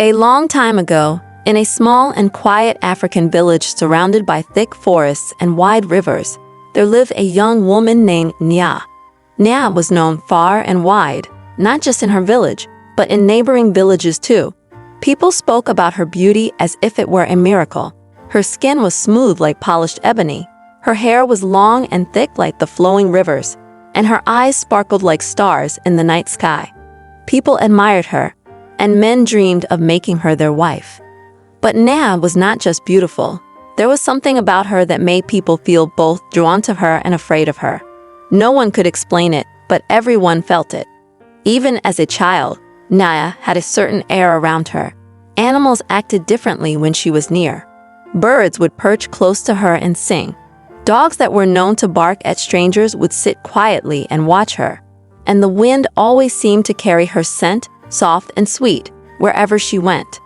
A long time ago, in a small and quiet African village surrounded by thick forests and wide rivers, there lived a young woman named Nya. Nya was known far and wide, not just in her village, but in neighboring villages too. People spoke about her beauty as if it were a miracle. Her skin was smooth like polished ebony, her hair was long and thick like the flowing rivers, and her eyes sparkled like stars in the night sky. People admired her, and men dreamed of making her their wife. But Nya was not just beautiful. There was something about her that made people feel both drawn to her and afraid of her. No one could explain it, but everyone felt it. Even as a child, Nya had a certain air around her. Animals acted differently when she was near. Birds would perch close to her and sing. Dogs that were known to bark at strangers would sit quietly and watch her. And the wind always seemed to carry her scent, soft and sweet, wherever she went.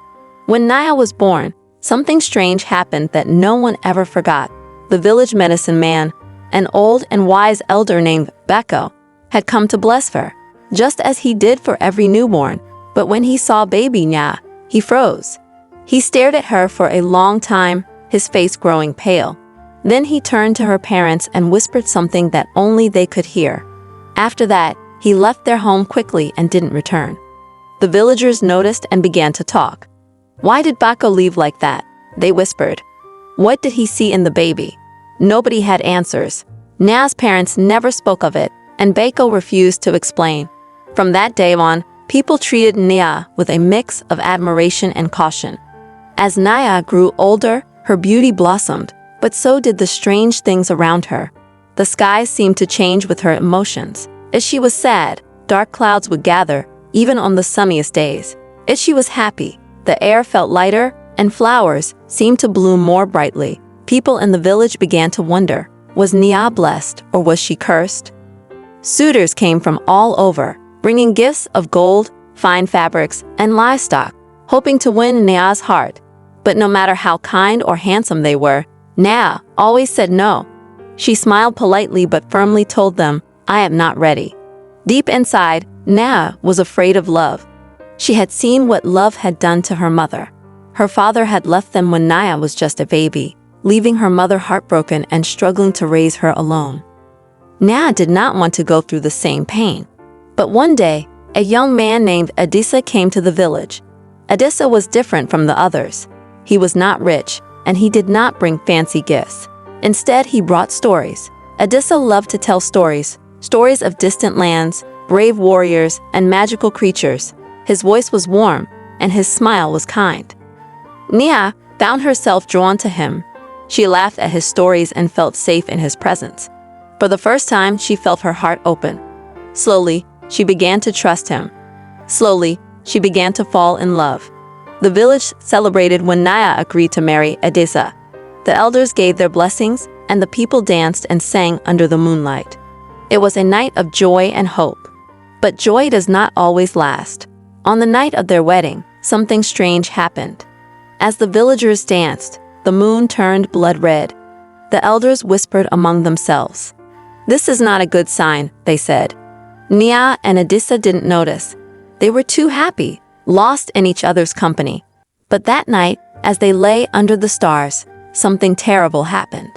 When Nya was born, something strange happened that no one ever forgot. The village medicine man, an old and wise elder named Beko, had come to bless her, just as he did for every newborn. But when he saw baby Nya, he froze. He stared at her for a long time, his face growing pale. Then he turned to her parents and whispered something that only they could hear. After that, he left their home quickly and didn't return. The villagers noticed and began to talk. "Why did Beko leave like that?" they whispered. "What did he see in the baby?" Nobody had answers. Nya's parents never spoke of it, and Beko refused to explain. From that day on, people treated Nya with a mix of admiration and caution. As Nya grew older, her beauty blossomed, but so did the strange things around her. The skies seemed to change with her emotions. If she was sad, dark clouds would gather, even on the sunniest days. If she was happy, the air felt lighter, and flowers seemed to bloom more brightly. People in the village began to wonder, was Nya blessed or was she cursed? Suitors came from all over, bringing gifts of gold, fine fabrics, and livestock, hoping to win Nya's heart. But no matter how kind or handsome they were, Nya always said no. She smiled politely but firmly told them, "I am not ready." Deep inside, Nya was afraid of love. She had seen what love had done to her mother. Her father had left them when Nya was just a baby, leaving her mother heartbroken and struggling to raise her alone. Nya did not want to go through the same pain. But one day, a young man named Adisa came to the village. Adisa was different from the others. He was not rich, and he did not bring fancy gifts. Instead, he brought stories. Adisa loved to tell stories, stories of distant lands, brave warriors, and magical creatures. His voice was warm, and his smile was kind. Nya found herself drawn to him. She laughed at his stories and felt safe in his presence. For the first time, she felt her heart open. Slowly, she began to trust him. Slowly, she began to fall in love. The village celebrated when Nya agreed to marry Adisa. The elders gave their blessings, and the people danced and sang under the moonlight. It was a night of joy and hope. But joy does not always last. On the night of their wedding, something strange happened. As the villagers danced, the moon turned blood red. The elders whispered among themselves. "This is not a good sign," they said. Nya and Adisa didn't notice. They were too happy, lost in each other's company. But that night, as they lay under the stars, something terrible happened.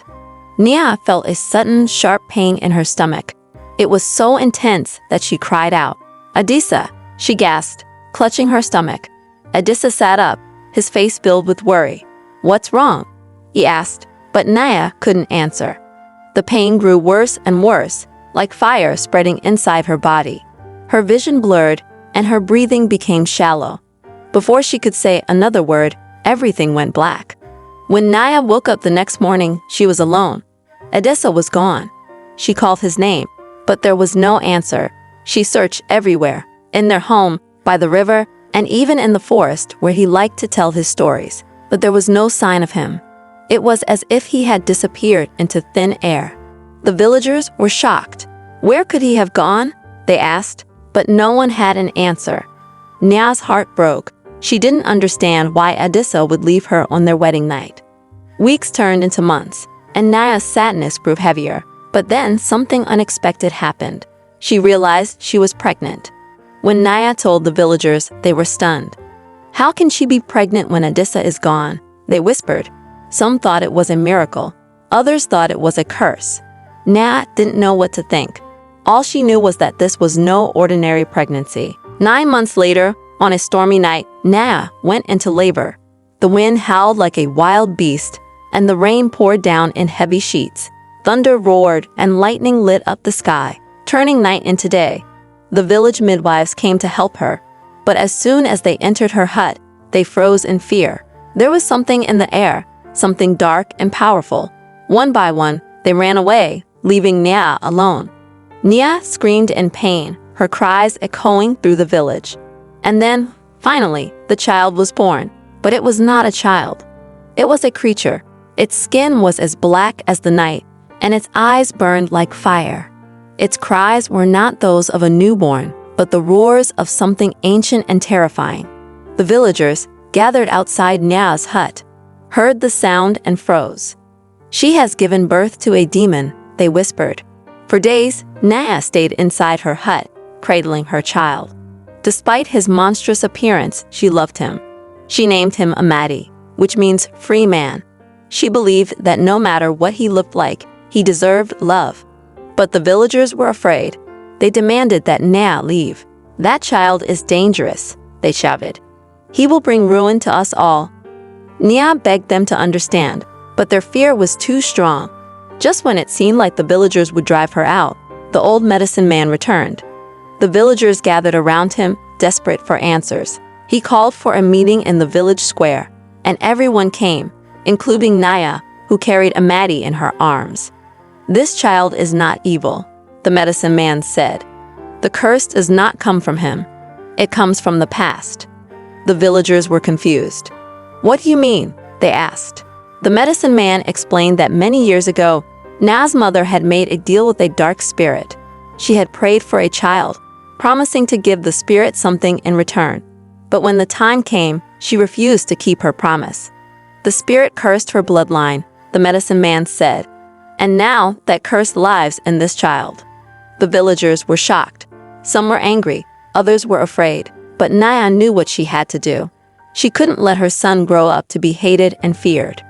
Nya felt a sudden, sharp pain in her stomach. It was so intense that she cried out. "Adisa!" she gasped, clutching her stomach. Adisa sat up, his face filled with worry. "What's wrong?" he asked, but Nya couldn't answer. The pain grew worse and worse, like fire spreading inside her body. Her vision blurred, and her breathing became shallow. Before she could say another word, everything went black. When Nya woke up the next morning, she was alone. Adisa was gone. She called his name, but there was no answer. She searched everywhere, in their home, by the river, and even in the forest where he liked to tell his stories. But there was no sign of him. It was as if he had disappeared into thin air. The villagers were shocked. Where could he have gone? They asked, but no one had an answer. Nya's heart broke. She didn't understand why Adisa would leave her on their wedding night. Weeks turned into months, and Nya's sadness grew heavier. But then something unexpected happened. She realized she was pregnant. When Nya told the villagers, they were stunned. "How can she be pregnant when Adissa is gone?" they whispered. Some thought it was a miracle. Others thought it was a curse. Nya didn't know what to think. All she knew was that this was no ordinary pregnancy. 9 months later, on a stormy night, Nya went into labor. The wind howled like a wild beast, and the rain poured down in heavy sheets. Thunder roared, and lightning lit up the sky, turning night into day. The village midwives came to help her, but as soon as they entered her hut, they froze in fear. There was something in the air, something dark and powerful. One by one, they ran away, leaving Nya alone. Nya screamed in pain, her cries echoing through the village. And then, finally, the child was born. But it was not a child. It was a creature. Its skin was as black as the night, and its eyes burned like fire. Its cries were not those of a newborn, but the roars of something ancient and terrifying. The villagers, gathered outside Nya's hut, heard the sound and froze. "She has given birth to a demon," they whispered. For days, Nya stayed inside her hut, cradling her child. Despite his monstrous appearance, she loved him. She named him Amadi, which means free man. She believed that no matter what he looked like, he deserved love. But the villagers were afraid. They demanded that Nya leave. "That child is dangerous," they shouted. "He will bring ruin to us all." Nya begged them to understand, but their fear was too strong. Just when it seemed like the villagers would drive her out, the old medicine man returned. The villagers gathered around him, desperate for answers. He called for a meeting in the village square, and everyone came, including Nya, who carried Amadi in her arms. "This child is not evil," the medicine man said. "The curse does not come from him. It comes from the past." The villagers were confused. "What do you mean?" they asked. The medicine man explained that many years ago, Nya's mother had made a deal with a dark spirit. She had prayed for a child, promising to give the spirit something in return. But when the time came, she refused to keep her promise. The spirit cursed her bloodline, the medicine man said. And now that curse lives in this child. The villagers were shocked. Some were angry, others were afraid. But Nya knew what she had to do. She couldn't let her son grow up to be hated and feared.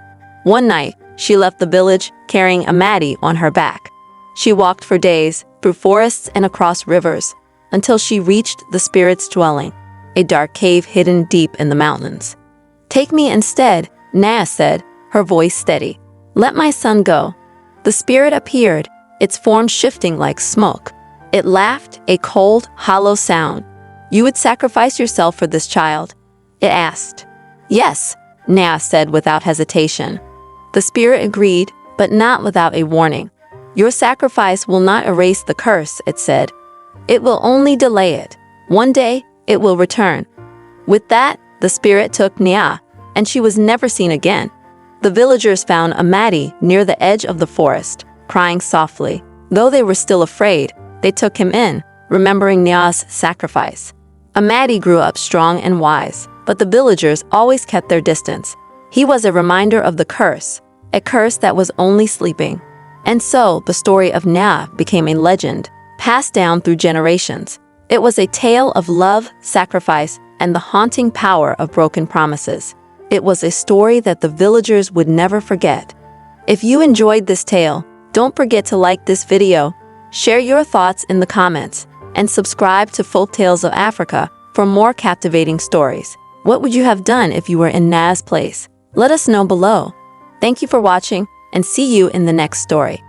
One night, she left the village carrying Amadi on her back. She walked for days, through forests and across rivers, until she reached the spirit's dwelling, a dark cave hidden deep in the mountains. "Take me instead," Nya said, her voice steady. "Let my son go." The spirit appeared, its form shifting like smoke. It laughed, a cold, hollow sound. "You would sacrifice yourself for this child?" it asked. "Yes," Nya said without hesitation. The spirit agreed, but not without a warning. "Your sacrifice will not erase the curse," it said. "It will only delay it. One day, it will return." With that, the spirit took Nya, and she was never seen again. The villagers found Amadi near the edge of the forest, crying softly. Though they were still afraid, they took him in, remembering Nya's sacrifice. Amadi grew up strong and wise, but the villagers always kept their distance. He was a reminder of the curse, a curse that was only sleeping. And so, the story of Nya became a legend, passed down through generations. It was a tale of love, sacrifice, and the haunting power of broken promises. It was a story that the villagers would never forget. If you enjoyed this tale, don't forget to like this video, share your thoughts in the comments, and subscribe to Folktales of Africa for more captivating stories. What would you have done if you were in Nya's place? Let us know below. Thank you for watching, and see you in the next story.